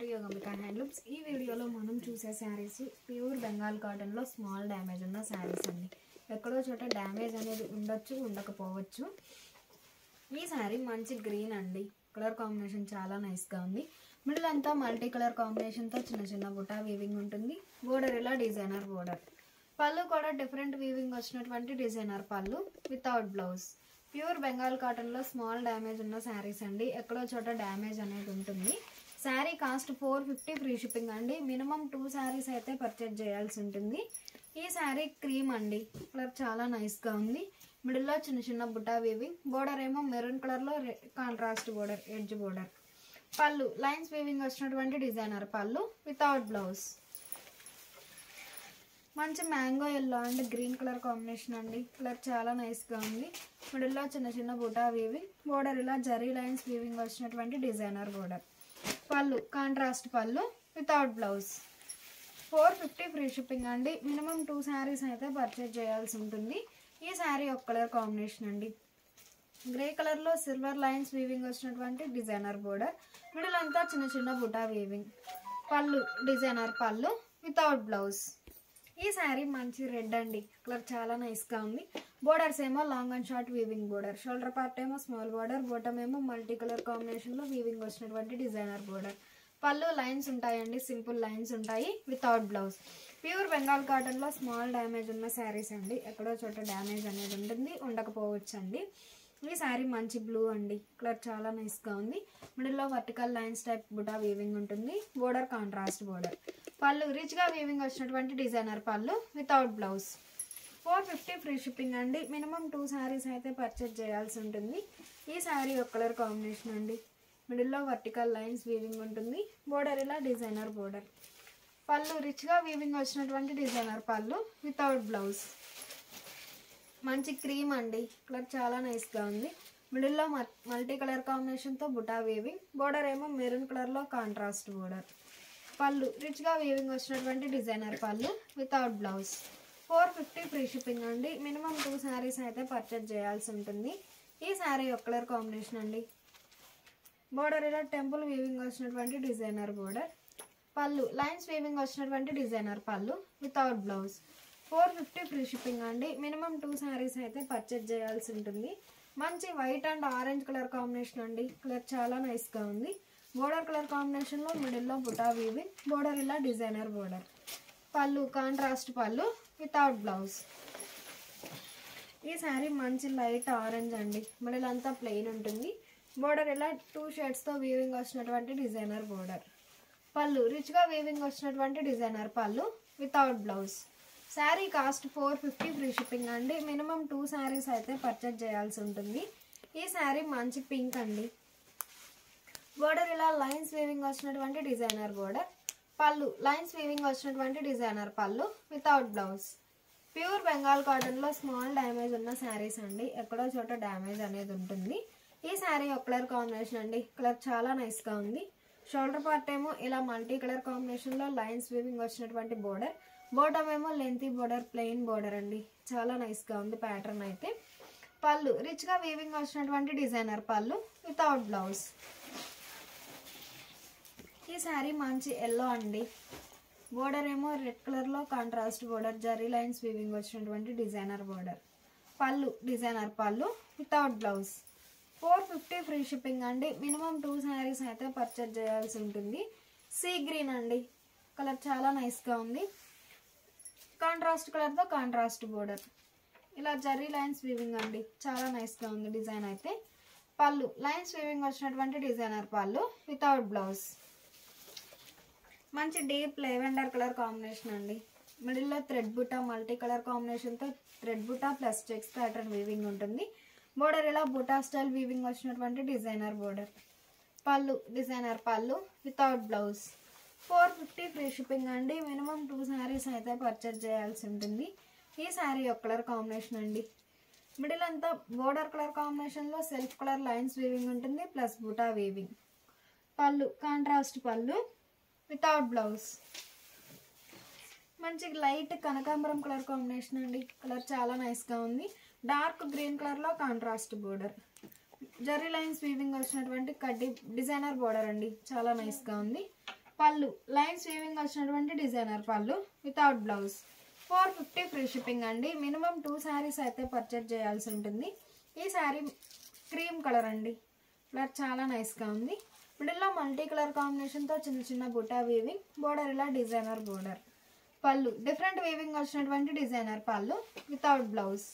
To యోగంబికా handlooms. ఈ వీడియోలో మనం చూసే శారీస్ ప్యూర్ బెంగాల్ కాటన్లో స్మాల్ డ్యామేజ్ ఉన్న శారీస్ అండి. ఎక్కడో చోట డ్యామేజ్ అనేది ఉండొచ్చు, ఉండకపోవచ్చు. ఈ శారీ మంచి గ్రీన్ అండి. కలర్ కాంబినేషన్ చాలా నైస్గా ఉంది. మిడిల్ అంతా మల్టీ కలర్ కాంబినేషన్తో చిన్న చిన్న బుటా వీవింగ్ ఉంటుంది. బోర్డర్ ఇలా డిజైనర్ బోర్డర్. పళ్ళు కూడా డిఫరెంట్ వీవింగ్ వచ్చినటువంటి designer pallu without blouse. Pure Bengal కాటన్లో స్మాల్ డ్యామేజ్ ఉన్న శారీస్ అండి. ఎక్కడో చోట డ్యామేజ్ అనేది ఉంటుంది. శారీ కాస్ట్ 450 ఫ్రీ షిప్పింగ్ అండి. మినిమం 2 శారీస్ అయితే పర్చేజ్ చేయాల్సి ఉంటుంది. ఈ శారీ క్రీమ్ అండి. కలర్ చాలా నైస్గా ఉంది. మిడిల్లో చిన్న చిన్న బుటా వీవింగ్. బోర్డర్ ఏమో మెరూన్ కలర్లో contrast border, edge border. Pallu lines weaving వచ్చినటువంటి డిజైనర్ పళ్ళు వితౌట్ బ్లౌజ్. మంచి mango yellow and green colour combination అండి. కలర్ చాలా నైస్గా ఉంది. మిడిల్లో చిన్న చిన్న బుటా వీవింగ్. బోర్డర్ ఇలా జరీ లైన్స్ వీవింగ్ వచ్చినటువంటి designer border. Pallu contrast pallu without blouse. 450 free shipping అండి. మినిమం 2 శారీస్ అయితే పర్చేజ్ చేయాల్సి ఉంటుంది. ఈ శారీ ఒక కలర్ కాంబినేషన్ అండి. గ్రే కలర్లో సిల్వర్ లైన్స్ వీవింగ్ వచ్చినటువంటి డిజైనర్ బోర్డర్. మిడిల్ అంతా చిన్న చిన్న బుటా వీవింగ్. పళ్ళు డిజైనర్ పళ్ళు వితౌట్ బ్లౌజ్. ఈ శారీ మంచి రెడ్ అండి. కలర్ చాలా నైస్గా ఉంది. బోర్డర్స్ ఏమో long and short weaving border. Shoulder part ఏమో స్మాల్ బోర్డర్. బాటమ్ ఏమో మల్టీ కలర్ కాంబినేషన్లో వీవింగ్ వచ్చినటువంటి డిజైనర్ బోర్డర్. పళ్ళు లైన్స్ ఉంటాయండి, సింపుల్ లైన్స్ ఉంటాయి వితౌట్ బ్లౌజ్. ప్యూర్ బెంగాల్ కాటన్లో స్మాల్ డ్యామేజ్ ఉన్న శారీస్ అండి. ఎక్కడో చోట డ్యామేజ్ అనేది ఉంటుంది, ఉండకపోవచ్చు అండి. ఈ శారీ మంచి బ్లూ అండి. కలర్ చాలా నైస్గా ఉంది. మిడిల్లో వర్టికల్ లైన్స్ టైప్ బుటా వీవింగ్ ఉంటుంది. Border contrast border. పళ్ళు రిచ్గా వీవింగ్ వచ్చినటువంటి designer pallu without blouse. 450 free shipping అండి. మినిమం 2 శారీస్ అయితే పర్చేజ్ చేయాల్సి ఉంటుంది. ఈ శారీ ఒక కలర్ కాంబినేషన్ అండి. మిడిల్లో వర్టికల్ లైన్స్ వీవింగ్ ఉంటుంది. బోర్డర్ ఇలా డిజైనర్ బోర్డర్. పళ్ళు రిచ్గా వీవింగ్ వచ్చినటువంటి డిజైనర్ పళ్ళు వితౌట్ బ్లౌజ్. మంచి క్రీమ్ అండి. కలర్ చాలా నైస్గా ఉంది. మిడిల్లో మల్టీ కలర్ కాంబినేషన్తో బుటా వీవింగ్. బోర్డర్ ఏమో మెరూన్ కలర్లో కాంట్రాస్ట్ బోర్డర్. పళ్ళు రిచ్గా వీవింగ్ వచ్చినటువంటి designer pallu without blouse. 450 free shipping అండి. మినిమం 2 శారీస్ అయితే పర్చేజ్ చేయాల్సి ఉంటుంది. ఈ శారీ ఒక కలర్ కాంబినేషన్ అండి. బోర్డర్ ఇలా టెంపుల్ వీవింగ్ వచ్చినటువంటి designer border. Pallu lines weaving వచ్చినటువంటి designer pallu without blouse. 450 free shipping అండి. మినిమం 2 శారీస్ అయితే పర్చేజ్ చేయాల్సి ఉంటుంది. మంచి white and orange colour combination అండి. కలర్ చాలా నైస్గా ఉంది. బోర్డర్ కలర్ కాంబినేషన్లో మిడిల్లో బుటా వీవింగ్. బోర్డర్ ఇలా designer border. Pallu contrast pallu without blouse. ఈ శారీ మంచి లైట్ ఆరెంజ్ అండి. మిడిల్ అంతా ప్లెయిన్ ఉంటుంది. బోర్డర్ ఇలా 2 షేడ్స్తో వీవింగ్ వచ్చినటువంటి డిజైనర్ బోర్డర్. పళ్ళు రిచ్గా వీవింగ్ వచ్చినటువంటి designer pallu without blouse. Sari cost 450 free shipping అండి. మినిమం 2 శారీస్ అయితే పర్చేజ్ చేయాల్సి ఉంటుంది. ఈ శారీ మంచి పింక్ అండి. బోర్డర్ ఇలా లైన్స్ వీవింగ్ వచ్చినటువంటి designer border. Pallu lines weaving వచ్చినటువంటి designer pallu without blouse. Pure Bengal కాటన్లో స్మాల్ డ్యామేజ్ ఉన్న శారీస్ అండి. ఎక్కడో చోట డ్యామేజ్ అనేది ఉంటుంది. ఈ శారీ ఒక కలర్ కాంబినేషన్ అండి. కలర్ చాలా నైస్గా ఉంది. షోల్డర్ పార్ట్ ఏమో ఇలా మల్టీ కలర్ కాంబినేషన్లో లైన్స్ వీవింగ్ వచ్చినటువంటి బోర్డర్. బాటమ్ ఏమో లెంతీ బోర్డర్, ప్లెయిన్ బోర్డర్ అండి. చాలా నైస్గా ఉంది ప్యాటర్న్ అయితే. పళ్ళు రిచ్గా వీవింగ్ వచ్చినటువంటి డిజైనర్ పళ్ళు వితౌట్ బ్లౌజ్. ఈ శారీ మంచి ఎల్లో అండి. బోర్డర్ ఏమో రెడ్ కలర్లో contrast border, zari lines weaving వచ్చినటువంటి designer border. Pallu designer pallu without blouse. 450 free shipping అండి. మినిమం 2 శారీస్ అయితే పర్చేజ్ చేయాల్సి ఉంటుంది. సీ గ్రీన్ అండి. కలర్ చాలా నైస్గా ఉంది. కాంట్రాస్ట్ కలర్తో కాంట్రాస్ట్ బోర్డర్. ఇలా జరీ లైన్స్ వీవింగ్ అండి. చాలా నైస్గా ఉంది డిజైన్ అయితే. పళ్ళు లైన్స్ వీవింగ్ వచ్చినటువంటి డిజైనర్ పళ్ళు వితౌట్ బ్లౌజ్. మంచి డీప్ లెవెండర్ కలర్ కాంబినేషన్ అండి. మిడిల్లో థ్రెడ్ బుటా మల్టీ కలర్ కాంబినేషన్తో thread buta plus checks pattern weaving ఉంటుంది. బోర్డర్ ఇలా బుటా స్టైల్ వీవింగ్ వచ్చినటువంటి designer border. Pallu designer pallu without blouse. 450 free shipping అండి. మినిమం 2 శారీస్ అయితే పర్చేజ్ చేయాల్సి ఉంటుంది. ఈ శారీ ఒక కలర్ కాంబినేషన్ అండి. మిడిల్ అంతా బోర్డర్ కలర్ కాంబినేషన్లో సెల్ఫ్ కలర్ లైన్స్ వీవింగ్ ఉంటుంది plus buta weaving. Pallu contrast pallu without blouse. మంచి లైట్ కనకాంబరం కలర్ కాంబినేషన్ అండి. కలర్ చాలా నైస్గా ఉంది. డార్క్ గ్రీన్ కలర్లో contrast border. Zari lines weaving వచ్చినటువంటి కడ్డీ డిజైనర్ బోర్డర్ అండి. చాలా నైస్గా ఉంది. పళ్ళు లైన్స్ వీవింగ్ వచ్చినటువంటి designer pallu without blouse. 450 free shipping అండి. మినిమం 2 శారీస్ అయితే పర్చేజ్ చేయాల్సి ఉంటుంది. ఈ శారీ క్రీమ్ కలర్ అండి. కలర్ చాలా నైస్గా ఉంది. మిడిల్లో మల్టీ కలర్ కాంబినేషన్తో చిన్న చిన్న బుటా వీవింగ్, బోర్డర్ ఇలా designer border. Pallu different weaving వచ్చినటువంటి designer pallu without blouse.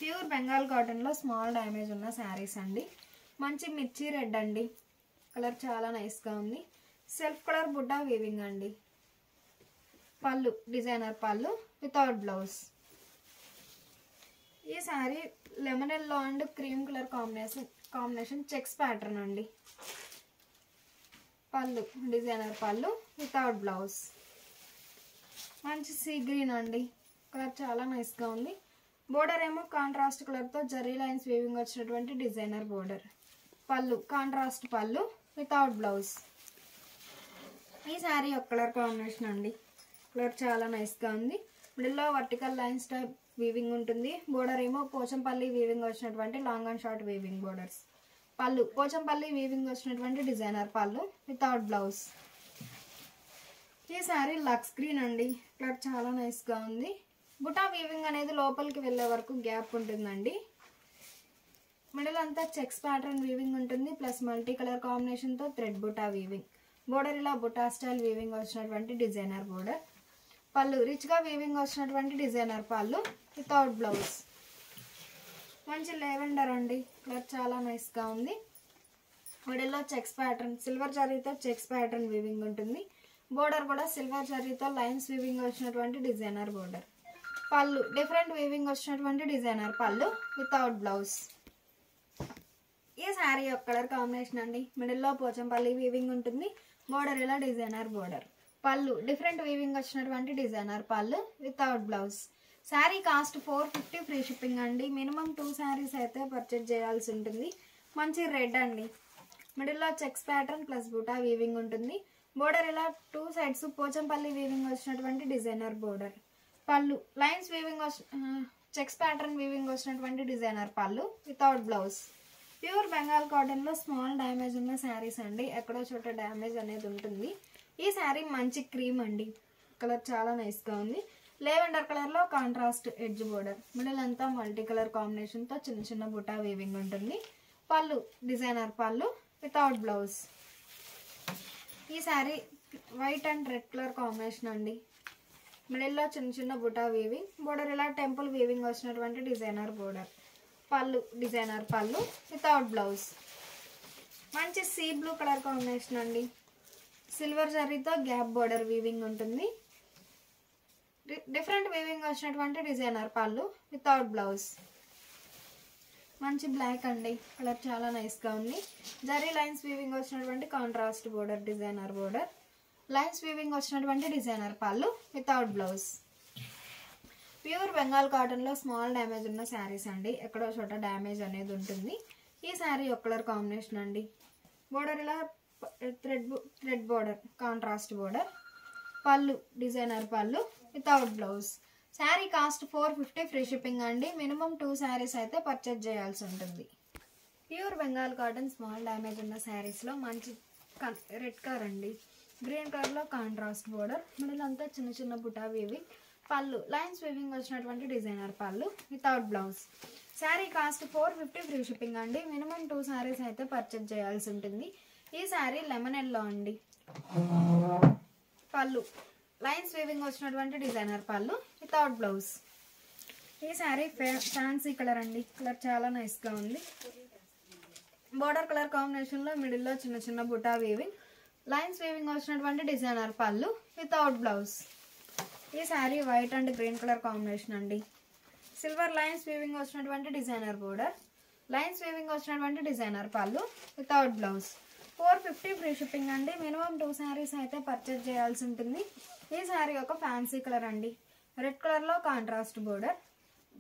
Pure Bengal కాటన్లో స్మాల్ డ్యామేజ్ ఉన్న శారీస్ అండి. మంచి మిర్చి రెడ్ అండి. కలర్ చాలా నైస్గా ఉంది. సెల్ఫ్ కలర్ బుడ్డా వీవింగ్ అండి. పళ్ళు డిజైనర్ పళ్ళు వితౌట్ బ్లౌజ్. ఈ sari lemon yellow and cream colour combination checks pattern అండి. పళ్ళు డిజైనర్ పళ్ళు వితౌట్ బ్లౌజ్. మంచి సీ గ్రీన్ అండి. కలర్ చాలా నైస్గా ఉంది. బోర్డర్ ఏమో కాంట్రాస్ట్ కలర్తో జరీ లైన్స్ వీవింగ్ వచ్చినటువంటి designer border. Pallu contrast pallu without blouse. ఈ శారీ ఒక కలర్ కాంబినేషన్ అండి. కలర్ చాలా నైస్గా ఉంది. మిడిల్లో వర్టికల్ లైన్స్ టైప్ వీవింగ్ ఉంటుంది. బోర్డర్ ఏమో పోచంపల్లి వీవింగ్ వచ్చినటువంటి long and short weaving borders. పళ్ళు పోచంపల్లి వీవింగ్ వచ్చినటువంటి డిజైనర్ పళ్ళు వితౌట్ బ్లౌజ్. ఈ శారీ లక్స్ గ్రీన్ అండి. కలర్ చాలా నైస్గా ఉంది. బుటా వీవింగ్ అనేది లోపలికి వెళ్ళే వరకు గ్యాప్ ఉంటుందండి. మిడిల్ అంతా చెక్స్ ప్యాటర్న్ వీవింగ్ ఉంటుంది. ప్లస్ మల్టీ కలర్ కాంబినేషన్తో థ్రెడ్ బుటా వీవింగ్. బోర్డర్ ఇలా బుటా స్టైల్ వీవింగ్ వచ్చినటువంటి డిజైనర్ బోర్డర్. పళ్ళు రిచ్గా వీవింగ్ వచ్చినటువంటి డిజైనర్ పళ్ళు వితౌట్ బ్లౌజ్. మంచి లెవెండర్ అండి. కలర్ చాలా నైస్గా ఉంది. మిడిల్లో చెక్స్ ప్యాటర్న్ సిల్వర్ జరీతో చెక్స్ ప్యాటర్న్ వీవింగ్ ఉంటుంది. బోర్డర్ కూడా సిల్వర్ జరీతో లైన్స్ వీవింగ్ వచ్చినటువంటి designer border. Pallu different weaving వచ్చినటువంటి డిజైనర్ పళ్ళు వితౌట్ బ్లౌజ్. ఈ శారీ ఒక కలర్ కాంబినేషన్ అండి. మిడిల్లో పోచంపల్లి వీవింగ్ ఉంటుంది. బోర్డర్ ఇలా designer border. Pallu different weaving వచ్చినటువంటి designer pallu without blouse. Sari cost 450 free shipping అండి. మినిమం 2 శారీస్ అయితే పర్చేజ్ చేయాల్సి ఉంటుంది. మంచి రెడ్ అండి. మిడిల్లో checks pattern plus buta weaving ఉంటుంది. బోర్డర్ ఇలా 2 సైడ్స్ పోచంపల్లి వీవింగ్ వచ్చినటువంటి designer border. Pallu lines weaving checks pattern weaving వచ్చినటువంటి designer pallu without blouse. Pure Bengal కాటన్లో స్మాల్ డ్యామేజ్ ఉన్న శారీస్ అండి. ఎక్కడో చోట డ్యామేజ్ అనేది ఉంటుంది. ఈ శారీ మంచి క్రీమ్ అండి. కలర్ చాలా నైస్గా ఉంది. లేవెండర్ కలర్లో కాంట్రాస్ట్ ఎడ్జ్ బోర్డర్. మిడిల్ అంతా మల్టీ కలర్ కాంబినేషన్తో చిన్న చిన్న బుటా వీవింగ్ ఉంటుంది. పళ్ళు డిజైనర్ పళ్ళు వితౌట్ బ్లౌజ్. ఈ sari white and red colour combination అండి. మిడిల్లో చిన్న చిన్న బుటా వీవింగ్. బోర్డర్ ఇలా టెంపుల్ వీవింగ్ వచ్చినటువంటి designer border. Pallu designer pallu without blouse. మంచి సీ బ్లూ కలర్ కాంబినేషన్ అండి. సిల్వర్ జరీతో గ్యాప్ బోర్డర్ వీవింగ్ ఉంటుంది. డిఫరెంట్ వీవింగ్ వచ్చినటువంటి డిజైనర్ పళ్ళు వితౌట్ బ్లౌజ్. మంచి బ్లాక్ అండి. కలర్ చాలా నైస్గా ఉంది. జరీ లైన్స్ వీవింగ్ వచ్చినటువంటి contrast border designer border. Lines weaving వచ్చినటువంటి designer pallu without blouse. Pure Bengal కాటన్లో స్మాల్ డ్యామేజ్ ఉన్న శారీస్ అండి. ఎక్కడో చోట డ్యామేజ్ అనేది ఉంటుంది. ఈ శారీ ఒక కలర్ కాంబినేషన్ అండి. బోర్డర్ ఇలా thread border contrast border. Pallu designer pallu without blouse. Sari cost 450 free shipping అండి. మినిమం 2 శారీస్ అయితే పర్చేజ్ చేయాల్సి ఉంటుంది. Pure Bengal cotton small damage ఉన్న శారీస్లో మంచి రెడ్ కలర్ అండి. గ్రీన్ కలర్లో కాంట్రాస్ట్ బోర్డర్. మిడిల్ అంతా చిన్న చిన్న బుటా వీవింగ్. పళ్ళు లైన్స్ వీవింగ్ వచ్చినటువంటి designer pallu without blouse. Sari cost 450 free shipping అండి. మినిమం 2 శారీస్ అయితే పర్చేజ్ చేయాల్సి ఉంటుంది. ఈ శారీ లెమన్ ఎల్లో అండి. పళ్ళు లైన్స్ వీవింగ్ వచ్చినటువంటి డిజైనర్ పళ్ళు వితౌట్ బ్లౌజ్. ఈ శారీ ఫ్యాన్సీ కలర్ అండి. కలర్ చాలా నైస్గా ఉంది. బోర్డర్ కలర్ కాంబినేషన్లో మిడిల్లో చిన్న చిన్న బుటా వీవింగ్. లైన్స్ వీవింగ్ వచ్చినటువంటి డిజైనర్ పళ్ళు వితౌట్ బ్లౌజ్. ఈ sari white and green colour combination అండి. సిల్వర్ లైన్స్ వీవింగ్ వచ్చినటువంటి డిజైనర్ బోర్డర్. లైన్స్ వీవింగ్ వచ్చినటువంటి designer pallu without blouse. 450 free shipping అండి. మినిమం 2 శారీస్ అయితే పర్చేజ్ చేయాల్సి ఉంటుంది. ఈ శారీ ఒక ఫ్యాన్సీ కలర్ అండి. రెడ్ కలర్లో కాంట్రాస్ట్ బోర్డర్.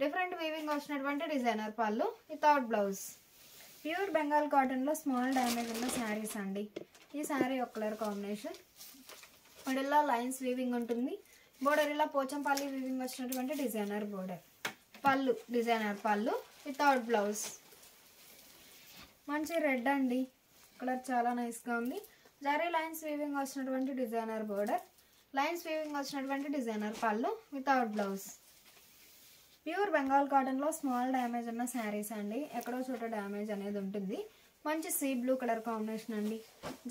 డిఫరెంట్ వీవింగ్ వచ్చినటువంటి designer pallu without blouse. Pure Bengal కాటన్లో స్మాల్ డ్యామేజ్ ఉన్న శారీస్ అండి. ఈ శారీ ఒక కలర్ కాంబినేషన్. మిడిల్లో లైన్స్ వీవింగ్ ఉంటుంది. బోర్డర్ ఇలా పోచంపల్లి వీవింగ్ వచ్చినటువంటి designer border. Pallu designer pallu without blouse. మంచి రెడ్ అండి. కలర్ చాలా నైస్గా ఉంది. జరీ లైన్స్ వీవింగ్ వచ్చినటువంటి డిజైనర్ బోర్డర్, లైన్స్ వీవింగ్ వచ్చినటువంటి designer pallu without blouse. Pure Bengal కాటన్లో స్మాల్ డ్యామేజ్ ఉన్న శారీస్ అండి. ఎక్కడో చోట డ్యామేజ్ అనేది ఉంటుంది. మంచి సీ బ్లూ కలర్ కాంబినేషన్ అండి.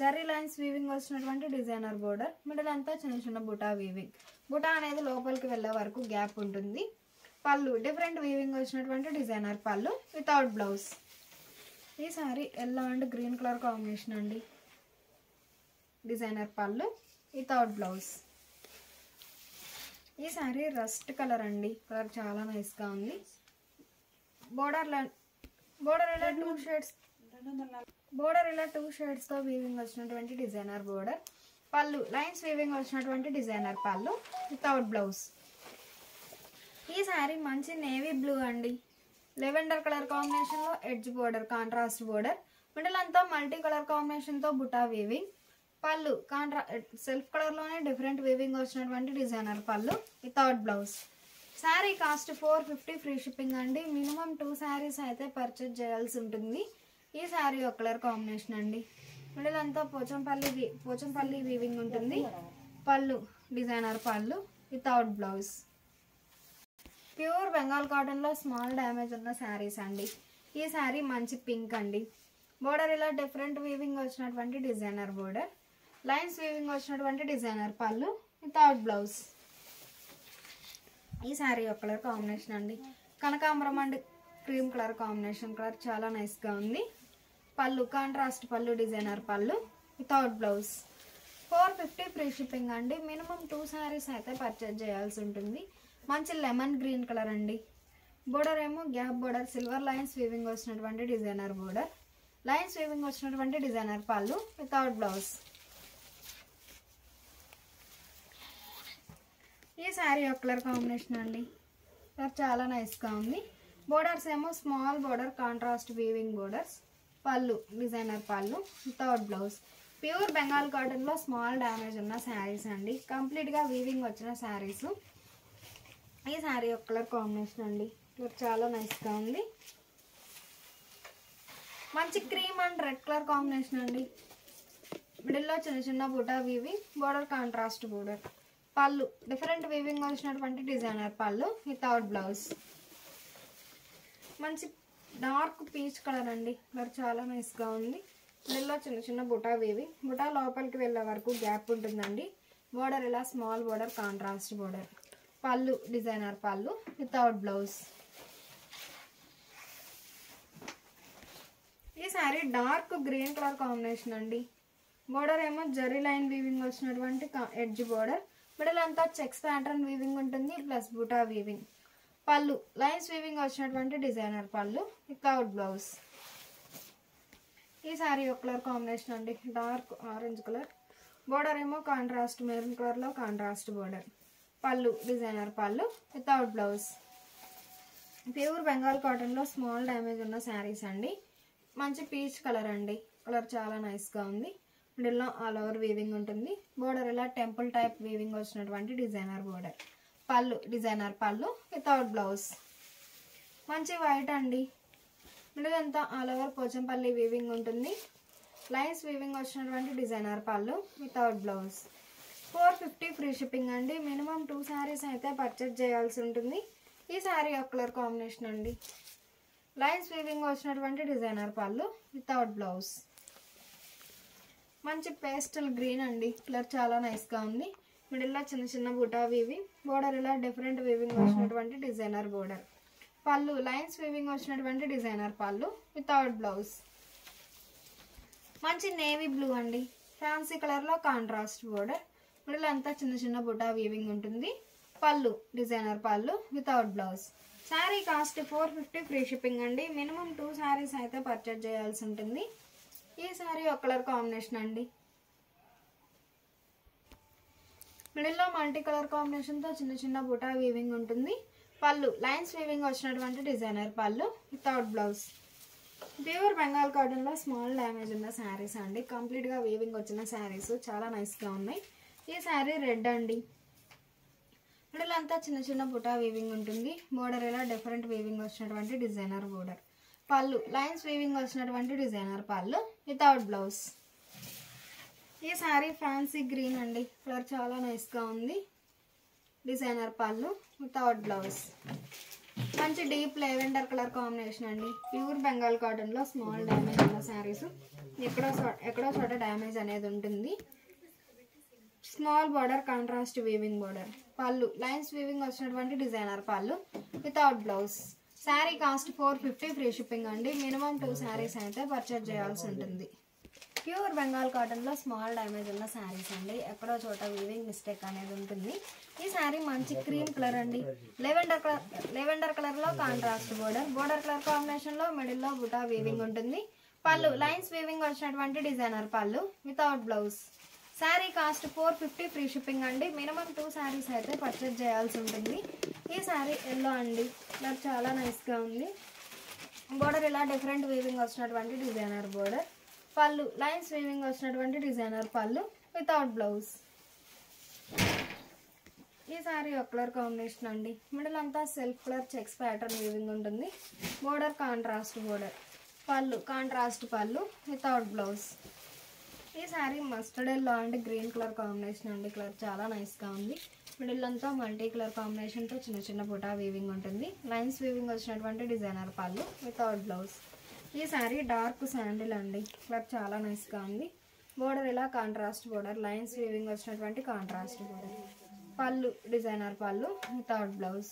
జరీ లైన్స్ వీవింగ్ వచ్చినటువంటి డిజైనర్ బోర్డర్, మిడిల్ అంతా చిన్న చిన్న బుటా వీవింగ్. బుటా అనేది లోపలికి వెళ్ళే వరకు గ్యాప్ ఉంటుంది. పళ్ళు డిఫరెంట్ వీవింగ్ వచ్చినటువంటి డిజైనర్ పళ్ళు వితౌట్ బ్లౌజ్. ఈ sorry yellow and green colour combination అండి. Designer pallu without blouse. ఈ సారీ రస్ట్ కలర్ అండి. కలర్ చాలా నైస్గా ఉంది. బోర్డర్ ఇలా టూ షేడ్స్తో వీవింగ్ వచ్చినటువంటి designer border. Pallu lines weaving వచ్చినటువంటి డిజైనర్ పళ్ళు వితౌట్ బ్లౌజ్. ఈ శారీ మంచి నేవీ బ్లూ అండి. లెవెండర్ కలర్ కాంబినేషన్లో edge border, contrast border. Middle అంతా మల్టీ కలర్ కాంబినేషన్తో బుటా వీవింగ్. పళ్ళు సెల్ఫ్ కలర్లోనే డిఫరెంట్ వీవింగ్ వచ్చినటువంటి designer pallu without blouse. Sari cost 450 free shipping అండి. మినిమం 2 శారీస్ అయితే పర్చేజ్ చేయాల్సి ఉంటుంది. ఈ శారీ ఒక కలర్ కాంబినేషన్ అండి. మిడిల్ అంతా పోచంపల్లి వీవింగ్ ఉంటుంది. పళ్ళు designer pallu without blouse. Pure Bengal కాటన్లో స్మాల్ డ్యామేజ్ ఉన్న శారీస్ అండి. ఈ శారీ మంచి పింక్ అండి. బోర్డర్ ఇలా డిఫరెంట్ వీవింగ్ వచ్చినటువంటి డిజైనర్ బోర్డర్, లైన్స్ వీవింగ్ వచ్చినటువంటి డిజైనర్ పళ్ళు వితౌట్ బ్లౌజ్. ఈ శారీ ఒక కలర్ కాంబినేషన్ అండి. కనకాంబరం and cream colour combination. Colour చాలా నైస్గా ఉంది. పళ్ళు కాంట్రాస్ట్ పళ్ళు, designer pallu without blouse. 450 free shipping అండి. మినిమం 2 శారీస్ అయితే పర్చేజ్ చేయాల్సి ఉంటుంది. మంచి లెమన్ గ్రీన్ కలర్ అండి. బోర్డర్ ఏమో gap border, silver lines weaving వచ్చినటువంటి డిజైనర్ బోర్డర్, లైన్స్ వీవింగ్ వచ్చినటువంటి డిజైనర్ పళ్ళు వితౌట్ బ్లౌజ్. ఈ శారీ ఒక కలర్ కాంబినేషన్ అండి. కలర్ చాలా నైస్గా ఉంది. బోర్డర్స్ ఏమో small border, contrast weaving borders. పళ్ళు designer pallu without blouse. Pure Bengal కాటన్లో స్మాల్ డ్యామేజ్ ఉన్న శారీస్ అండి. కంప్లీట్గా వీవింగ్ వచ్చిన శారీస్. ఈ శారీ ఒక కలర్ కాంబినేషన్ అండి. కలర్ చాలా నైస్గా ఉంది. మంచి cream and red colour combination అండి. మిడిల్లో చిన్న చిన్న buta weaving, border contrast border. Pallu different weaving వచ్చినటువంటి డిజైనర్ పళ్ళు వితౌట్ బ్లౌజ్. మంచి డార్క్ పీచ్ కలర్ అండి. కలర్ చాలా నైస్గా ఉంది. మిడిల్లో చిన్న చిన్న బుటా వీవింగ్. బుటా లోపలికి వెళ్ళే వరకు గ్యాప్ ఉంటుందండి. బోర్డర్ ఇలా small border, contrast border. Pallu designer pallu without blouse. ఈ sari dark green colour combination అండి. బోర్డర్ ఏమో జరీ లైన్ వీవింగ్ వచ్చినటువంటి ఎడ్జ్ బోర్డర్. మిడిల్ అంతా చెక్స్ ప్యాటర్న్ వీవింగ్ ఉంటుంది, ప్లస్ బుటా వీవింగ్. పళ్ళు లైన్స్ వీవింగ్ వచ్చినటువంటి డిజైనర్ పళ్ళు వితౌట్ బ్లౌజ్. ఈ శారీ ఒక కలర్ కాంబినేషన్ అండి. Dark orange colour. బోర్డర్ ఏమో కాంట్రాస్ట్ మెరూన్ కలర్లో contrast border. Pallu designer pallu without blouse. Pure Bengal కాటన్లో స్మాల్ డ్యామేజ్ ఉన్న శారీస్ అండి. మంచి పీచ్ కలర్ అండి. కలర్ చాలా నైస్గా ఉంది. మిడిల్లో ఆల్ ఓవర్ వీవింగ్ ఉంటుంది. బోర్డర్ ఇలా టెంపుల్ టైప్ వీవింగ్ వచ్చినటువంటి designer border. Pallu designer pallu without blouse. మంచి వైట్ అండి. మిడిల్ అంతా ఆల్ ఓవర్ పోచంపల్లి వీవింగ్ ఉంటుంది. లైన్స్ వీవింగ్ వచ్చినటువంటి designer pallu without blouse. 450 free shipping అండి. మినిమం 2 శారీస్ అయితే పర్చేజ్ చేయాల్సి ఉంటుంది. ఈ శారీ ఒక కలర్ కాంబినేషన్ అండి. లైన్స్ వీవింగ్ వచ్చినటువంటి డిజైనర్ పళ్ళు వితౌట్ బ్లౌజ్. మంచి పేస్టల్ గ్రీన్ అండి. కలర్ చాలా నైస్గా ఉంది. మిడిల్లో చిన్న చిన్న బుటా వీవింగ్. బోర్డర్ ఇలా డిఫరెంట్ వీవింగ్ వచ్చినటువంటి designer border. Pallu lines weaving వచ్చినటువంటి డిజైనర్ పళ్ళు వితౌట్ బ్లౌజ్. మంచి నేవీ బ్లూ అండి. ఫ్యాన్సీ కలర్లో కాంట్రాస్ట్ బోర్డర్. మిడిల్ అంతా చిన్న చిన్న బుటా వీవింగ్ ఉంటుంది. పళ్ళు designer pallu without blouse. Sari cost 450 free shipping అండి. మినిమం 2 శారీస్ అయితే పర్చేజ్ చేయాల్సి ఉంటుంది. ఈ శారీ ఒక కలర్ కాంబినేషన్ అండి. మిడిల్లో మల్టీ కలర్ కాంబినేషన్తో చిన్న చిన్న బుటా వీవింగ్ ఉంటుంది. పళ్ళు లైన్స్ వీవింగ్ వచ్చినటువంటి designer pallu without blouse. Pure Bengal కాటన్లో స్మాల్ డ్యామేజ్ ఉన్న శారీస్ అండి. కంప్లీట్గా వీవింగ్ వచ్చిన శారీస్ చాలా నైస్గా ఉన్నాయి. ఈ శారీ రెడ్ అండి. మిడిల్ అంతా చిన్న చిన్న బుటా వీవింగ్ ఉంటుంది. బోర్డర్ ఇలా డిఫరెంట్ వీవింగ్ వచ్చినటువంటి designer border. Pallu lines weaving వచ్చినటువంటి డిజైనర్ పళ్ళు వితౌట్ బ్లౌజ్. ఈ శారీ ఫ్యాన్సీ గ్రీన్ అండి, కలర్ చాలా నైస్గా ఉంది. Designer pallu without blouse. మంచి డీప్ లెవెండర్ కలర్ కాంబినేషన్ అండి. ప్యూర్ బెంగాల్ కాటన్లో స్మాల్ డ్యామేజ్ ఉన్న శారీస్. ఎక్కడో చోట డ్యామేజ్ అనేది ఉంటుంది. Small border, contrast weaving border. పళ్ళు లైన్స్ వీవింగ్ వచ్చినటువంటి designer pallu without blouse. Sari cost 450 free shipping అండి. మినిమం 2 శారీస్ అయితే పర్చేజ్ చేయాల్సి ఉంటుంది. ప్యూర్ బెంగాల్ కాటన్లో స్మాల్ డ్యామేజ్ ఉన్న శారీస్ అండి. ఎక్కడో చోట వీవింగ్ మిస్టేక్ అనేది ఉంటుంది. ఈ శారీ మంచి క్రీమ్ కలర్ అండి. లెవెండర్ కలర్లో కాంట్రాస్ట్ బోర్డర్ కలర్ కాంబినేషన్లో మిడిల్లో బుటా వీవింగ్ ఉంటుంది. పళ్ళు లైన్స్ వీవింగ్ వచ్చినటువంటి designer pallu without blouse. Sari cost 450 free shipping అండి. మినిమం 2 శారీస్ అయితే పర్చేజ్ చేయాల్సి ఉంటుంది. ఈ శారీ ఎల్లో అండి, నాకు చాలా నైస్గా ఉంది. బోర్డర్ ఇలా డిఫరెంట్ వీవింగ్ వచ్చినటువంటి designer border. Pallu lines weaving వచ్చినటువంటి డిజైనర్ పళ్ళు వితౌట్ బ్లౌజ్. ఈ శారీ ఒక కలర్ కాంబినేషన్ అండి. మిడిల్ అంతా self colour checks pattern weaving ఉంటుంది. Border contrast border. Pallu contrast pallu without blouse. ఈ saree mustard yellow and green colour combination అండి. కలర్ చాలా నైస్గా ఉంది. మిడిల్ అంతా మల్టీ కలర్ కాంబినేషన్తో చిన్న చిన్న బుటా వీవింగ్ ఉంటుంది. లైన్స్ వీవింగ్ వచ్చినటువంటి డిజైనర్ పళ్ళు వితౌట్ బ్లౌజ్. ఈ శారీ డార్క్ శాండిల్ అండి. కలర్ చాలా నైస్గా ఉంది. బోర్డర్ ఇలా కాంట్రాస్ట్ బోర్డర్, లైన్స్ వీవింగ్ వచ్చినటువంటి contrast border. Pallu designer pallu without blouse.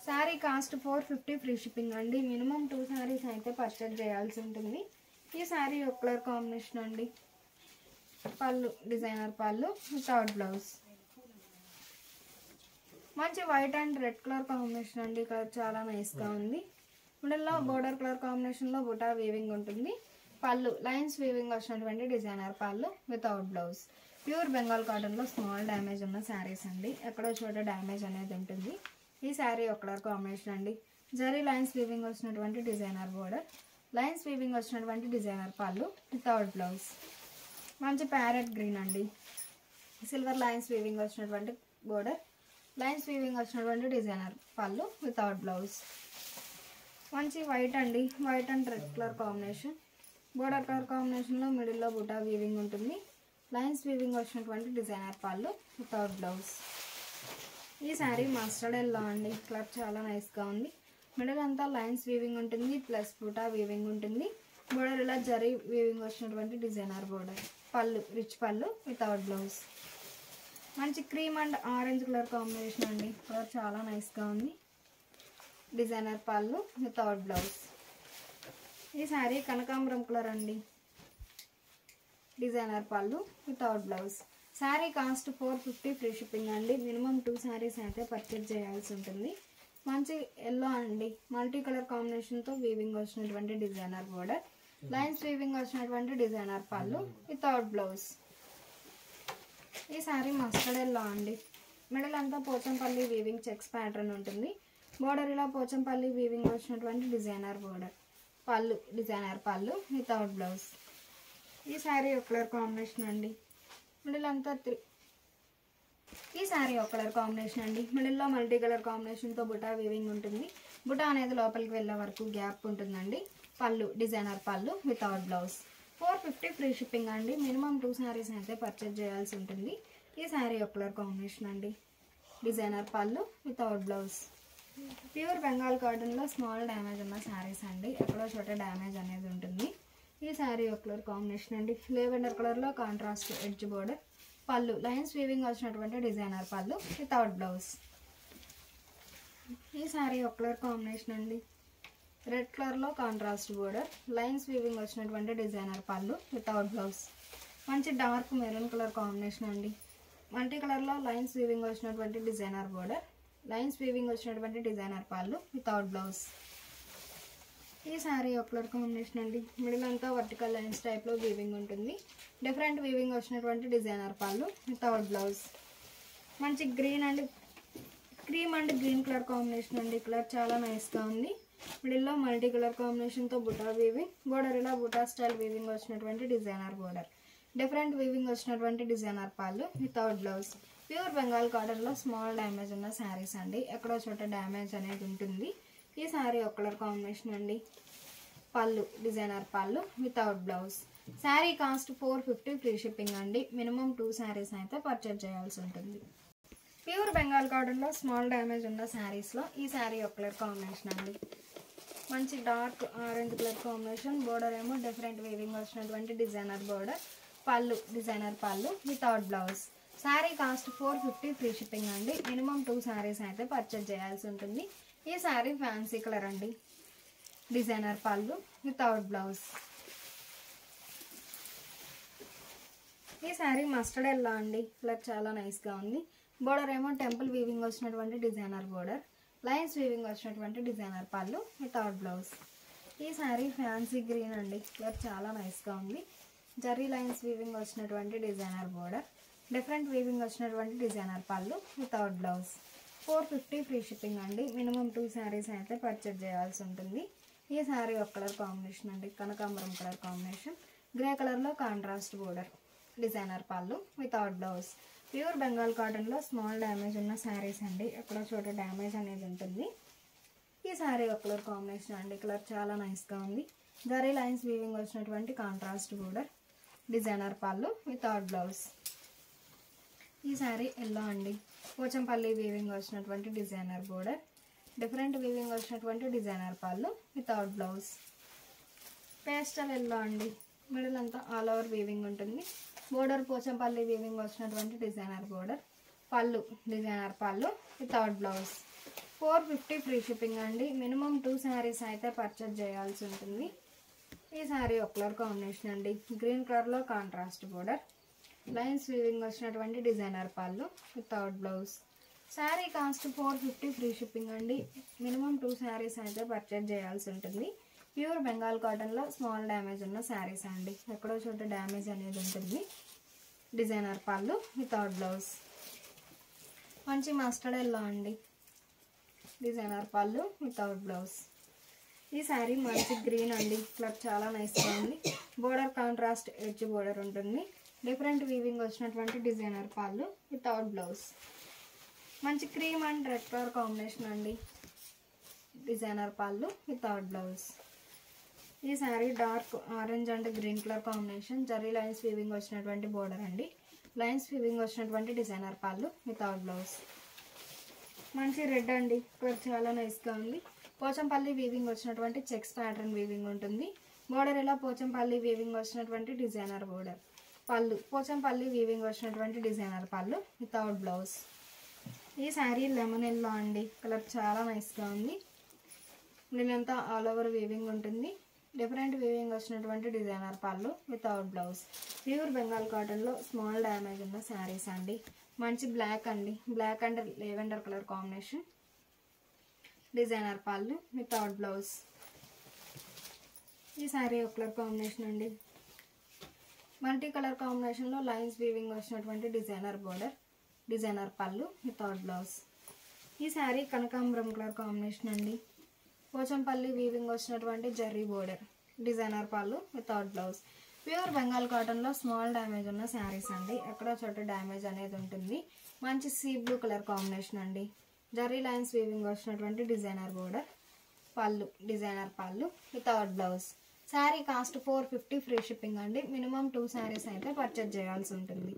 Sari cost 450 free shipping అండి. మినిమం 2 శారీస్ అయితే పర్చేజ్ చేయాల్సి ఉంటుంది. ఈ శారీ ఒక కలర్ కాంబినేషన్ అండి. పళ్ళు డిజైనర్ పళ్ళు వితౌట్ బ్లౌజ్. మంచి white and red colour combination అండి. కలర్ చాలా నైస్గా ఉంది. మిడిల్లో బోర్డర్ కలర్ కాంబినేషన్లో బుటా వీవింగ్ ఉంటుంది. పళ్ళు లైన్స్ వీవింగ్ వచ్చినటువంటి designer pallu without blouse. Pure Bengal కాటన్లో స్మాల్ డ్యామేజ్ ఉన్న శారీస్ అండి. ఎక్కడో చోట డ్యామేజ్ అనేది ఉంటుంది. ఈ శారీ ఒక కలర్ కాంబినేషన్ అండి. జరీ లైన్స్ వీవింగ్ వచ్చినటువంటి డిజైనర్ బోర్డర్, లైన్స్ వీవింగ్ వచ్చినటువంటి డిజైనర్ పళ్ళు వితౌట్ బ్లౌజ్. మంచి ప్యారెట్ గ్రీన్ అండి. సిల్వర్ లైన్స్ వీవింగ్ వచ్చినటువంటి బోర్డర్, లైన్స్ వీవింగ్ వచ్చినటువంటి డిజైనర్ పళ్ళు వితౌట్ బ్లౌజ్. మంచి వైట్ అండి. White and red colour combination. Border colour కాంబినేషన్లో మిడిల్లో బుటా వీవింగ్ ఉంటుంది. లైన్స్ వీవింగ్ వచ్చినటువంటి డిజైనర్ పళ్ళు వితౌట్ బ్లౌజ్. ఈ శారీ మస్టర్డ్ ఎల్లో అండి. కలర్ చాలా నైస్గా ఉంది. మిడిల్ అంతా లైన్స్ వీవింగ్ ఉంటుంది, ప్లస్ బుటా వీవింగ్ ఉంటుంది. బోర్డర్ ఇలా జరీ వీవింగ్ వచ్చినటువంటి డిజైనర్ బోర్డర్. పళ్ళు రిచ్ పళ్ళు వితౌట్ బ్లౌజ్. మంచి cream and orange colour combination అండి. కలర్ చాలా నైస్గా ఉంది. Designer pallu without blouse. ఈ శారీ కనకాంబరం కలర్ అండి. Designer pallu without blouse. Sari cost 450 free shipping అండి. మినిమం 2 శారీస్ అయితే పర్చేజ్ చేయాల్సి ఉంటుంది. మంచి ఎల్లో అండి. మల్టీ కలర్ కాంబినేషన్తో వీవింగ్ వచ్చినటువంటి డిజైనర్ బోర్డర్, లైన్స్ వీవింగ్ వచ్చినటువంటి డిజైనర్ పళ్ళు వితౌట్ బ్లౌజ్. ఈ శారీ మస్టర్డ్ ఎల్లో అండి. మిడిల్ అంతా పోచంపల్లి వీవింగ్ చెక్స్ ప్యాటర్న్ ఉంటుంది. బోర్డర్ ఇలా పోచంపల్లి వీవింగ్ వచ్చినటువంటి designer border. Pallu designer pallu without blouse. ఈ శారీ ఒక కలర్ కాంబినేషన్ అండి. మిడిల్ అంతా ఈ శారీ ఒక కలర్ కాంబినేషన్ అండి. మిడిల్లో మల్టీ కలర్ కాంబినేషన్తో బుటా వీవింగ్ ఉంటుంది. బుటా అనేది లోపలికి వెళ్ళే వరకు గ్యాప్ ఉంటుందండి. పళ్ళు designer pallu without blouse. 450 free shipping అండి. మినిమం 2 శారీస్ అయితే పర్చేజ్ చేయాల్సి ఉంటుంది. ఈ శారీ ఒక కలర్ కాంబినేషన్ అండి. Designer pallu without blouse. Pure Bengal కాటన్లో స్మాల్ డ్యామేజ్ ఉన్న శారీస్ అండి. ఎక్కడో చోట డ్యామేజ్ అనేది ఉంటుంది. ఈ శారీ ఒక కలర్ కాంబినేషన్ అండి. లెవెండర్ కలర్లో contrast edge border. Pallu lines weaving వచ్చినటువంటి డిజైనర్ పళ్ళు వితౌట్ బ్లౌజ్. ఈ శారీ ఒక కలర్ కాంబినేషన్ అండి. రెడ్ కలర్లో కాంట్రాస్ట్ బోర్డర్, లైన్స్ వీవింగ్ వచ్చినటువంటి డిజైనర్ పళ్ళు వితౌట్ బ్లౌజ్. మంచి డార్క్ మెరూన్ కలర్ కాంబినేషన్ అండి. మల్టీ కలర్లో లైన్స్ వీవింగ్ వచ్చినటువంటి డిజైనర్ బోర్డర్, లైన్స్ వీవింగ్ వచ్చినటువంటి డిజైనర్ పళ్ళు వితౌట్ బ్లౌజ్. ఈ శారీ ఒక కలర్ కాంబినేషన్ అండి. మిడిల్ అంతా వర్టికల్ లైన్స్ టైప్లో వీవింగ్ ఉంటుంది. డిఫరెంట్ వీవింగ్ వచ్చినటువంటి డిజైనర్ పళ్ళు వితౌట్ బ్లౌజ్. మంచి green and cream and green colour combination అండి. కలర్ చాలా నైస్గా ఉంది. మిడిల్లో మల్టీ కలర్ కాంబినేషన్తో బుటా వీవింగ్, బోర్డర్ ఇలా బుటా స్టైల్ వీవింగ్ వచ్చినటువంటి డిజైనర్ బోర్డర్. డిఫరెంట్ వీవింగ్ వచ్చినటువంటి designer pallu without blouse. Pure Bengal కాటన్లో స్మాల్ డ్యామేజ్ ఉన్న శారీస్ అండి. ఎక్కడో చోట డ్యామేజ్ అనేది ఉంటుంది. ఈ శారీ ఒక కలర్ కాంబినేషన్ అండి. పళ్ళు designer pallu without blouse. Sari cost 450 free shipping అండి. మినిమం 2 శారీస్ అయితే పర్చేజ్ చేయాల్సి ఉంటుంది. ప్యూర్ బెంగాల్ కాటన్లో స్మాల్ డ్యామేజ్ ఉన్న శారీస్లో ఈ శారీ ఒక కలర్ కాంబినేషన్ అండి. మంచి dark orange colour combination. Border ఏమో డిఫరెంట్ వీవింగ్ వచ్చినటువంటి designer border. Pallu designer pallu without blouse. Sari cost 450 free shipping అండి. మినిమం 2 శారీస్ అయితే పర్చేజ్ చేయాల్సి ఉంటుంది. ఈ శారీ ఫ్యాన్సీ కలర్ అండి. Designer pallu without blouse. ఈ శారీ మస్టర్డ్ ఎల్లో అండి. కలర్ చాలా నైస్గా ఉంది. బోర్డర్ ఏమో టెంపుల్ వీవింగ్ వచ్చినటువంటి డిజైనర్ బోర్డర్. లైన్స్ వీవింగ్ వచ్చినటువంటి డిజైనర్ పళ్ళు వితౌట్ బ్లౌజ్. ఈ శారీ ఫ్యాన్సీ గ్రీన్ అండి. కలర్ చాలా నైస్గా ఉంది. జరీ లైన్స్ వీవింగ్ వచ్చినటువంటి డిజైనర్ బోర్డర్. డిఫరెంట్ వీవింగ్ వచ్చినటువంటి designer pallu without blouse. 450 free shipping అండి. మినిమం 2 శారీస్ అయితే పర్చేజ్ చేయాల్సి ఉంటుంది. ఈ శారీ ఒక కలర్ కాంబినేషన్ అండి. కనకాంబరం కలర్ కాంబినేషన్. గ్రే కలర్లో contrast border. Designer pallu without blouse. Pure Bengal కాటన్లో స్మాల్ డ్యామేజ్ ఉన్న శారీస్ అండి. ఎక్కడో చోట డ్యామేజ్ అనేది ఉంటుంది. ఈ శారీ ఒక కలర్ కాంబినేషన్ అండి. కలర్ చాలా నైస్గా ఉంది. జరీ లైన్స్ వీవింగ్ వచ్చినటువంటి contrast border. Designer pallu without blouse. ఈ శారీ ఎల్లో అండి. పోచంపల్లి వీవింగ్ వచ్చినటువంటి డిజైనర్ బోర్డర్. డిఫరెంట్ వీవింగ్ వచ్చినటువంటి designer pallu without blouse. Pastel yellow అండి. మిడిల్ అంతా ఆల్ ఓవర్ వీవింగ్ ఉంటుంది. బోర్డర్ పోచంపల్లి వీవింగ్ వచ్చినటువంటి designer border. Pallu designer pallu without blouse. 450 free shipping అండి. మినిమం 2 శారీస్ అయితే పర్చేజ్ చేయాల్సి ఉంటుంది. ఈ శారీ ఒక కలర్ కాంబినేషన్ అండి. గ్రీన్ కలర్లో కాంట్రాస్ట్ బోర్డర్. లైన్స్ వీవింగ్ వచ్చినటువంటి designer pallu without blouse. Sari cost 450 free shipping అండి. మినిమం 2 శారీస్ అయితే పర్చేజ్ చేయాల్సి ఉంటుంది. ప్యూర్ బెంగాల్ కాటన్లో స్మాల్ డ్యామేజ్ ఉన్న శారీస్ అండి. ఎక్కడో చోట డ్యామేజ్ అనేది ఉంటుంది. Designer pallu without blouse. మంచి మస్టర్డ్ ఎల్లో అండి. Designer pallu without blouse. ఈ శారీ మంచి గ్రీన్ అండి. కలర్ చాలా నైస్గా ఉంది. బోర్డర్ కాంట్రాస్ట్ ఎడ్జ్ బోర్డర్ ఉంటుంది. డిఫరెంట్ వీవింగ్ వచ్చినటువంటి డిజైనర్ పళ్ళు వితౌట్ బ్లౌజ్. మంచి cream and red colour combination అండి. Designer pallu without blouse. ఈ sari dark orange and green colour combination. Zari lines weaving వచ్చినటువంటి బోర్డర్ అండి. లైన్స్ వీవింగ్ వచ్చినటువంటి డిజైనర్ పళ్ళు వితౌట్ బ్లౌజ్. మంచి red అండి. కలర్ చాలా నైస్గా ఉంది. పోచంపల్లి వీవింగ్ వచ్చినటువంటి చెక్స్ ప్యాటర్న్ వీవింగ్ ఉంటుంది. బోర్డర్ ఇలా పోచంపల్లి వీవింగ్ వచ్చినటువంటి designer border. Pallu Pochampally weaving వచ్చినటువంటి డిజైనర్ పళ్ళు వితౌట్ బ్లౌజ్. ఈ శారీ లెమన్ ఎల్లో అండి. కలర్ చాలా నైస్గా ఉంది. దీనంతా ఆల్ ఓవర్ వీవింగ్ ఉంటుంది. డిఫరెంట్ వీవింగ్ వచ్చినటువంటి designer pallu without blouse. Pure Bengal కాటన్లో స్మాల్ డ్యామేజ్ ఉన్న శారీస్ అండి. మంచి బ్లాక్ అండి. Black and lavender colour combination. Designer pallu without blouse. ఈ శారీ ఒక కలర్ కాంబినేషన్ అండి. మల్టీ కలర్ కాంబినేషన్లో లైన్స్ వీవింగ్ వచ్చినటువంటి designer border. Designer pallu without blouse. ఈ శారీ కనకాంబరం కలర్ కాంబినేషన్ అండి. పోచంపల్లి వీవింగ్ వచ్చినటువంటి zari border. Designer pallu without blouse. Pure Bengal కాటన్లో స్మాల్ డ్యామేజ్ ఉన్న శారీస్ అండి. ఎక్కడో చోట డ్యామేజ్ అనేది ఉంటుంది. మంచి సీ బ్లూ కలర్ కాంబినేషన్ అండి. జర్రీ లైన్స్ వీవింగ్ వచ్చినటువంటి designer border. Pallu designer pallu without blouse. Sari cost 450 free shipping అండి. మినిమం 2 శారీస్ అయితే పర్చేజ్ చేయాల్సి ఉంటుంది.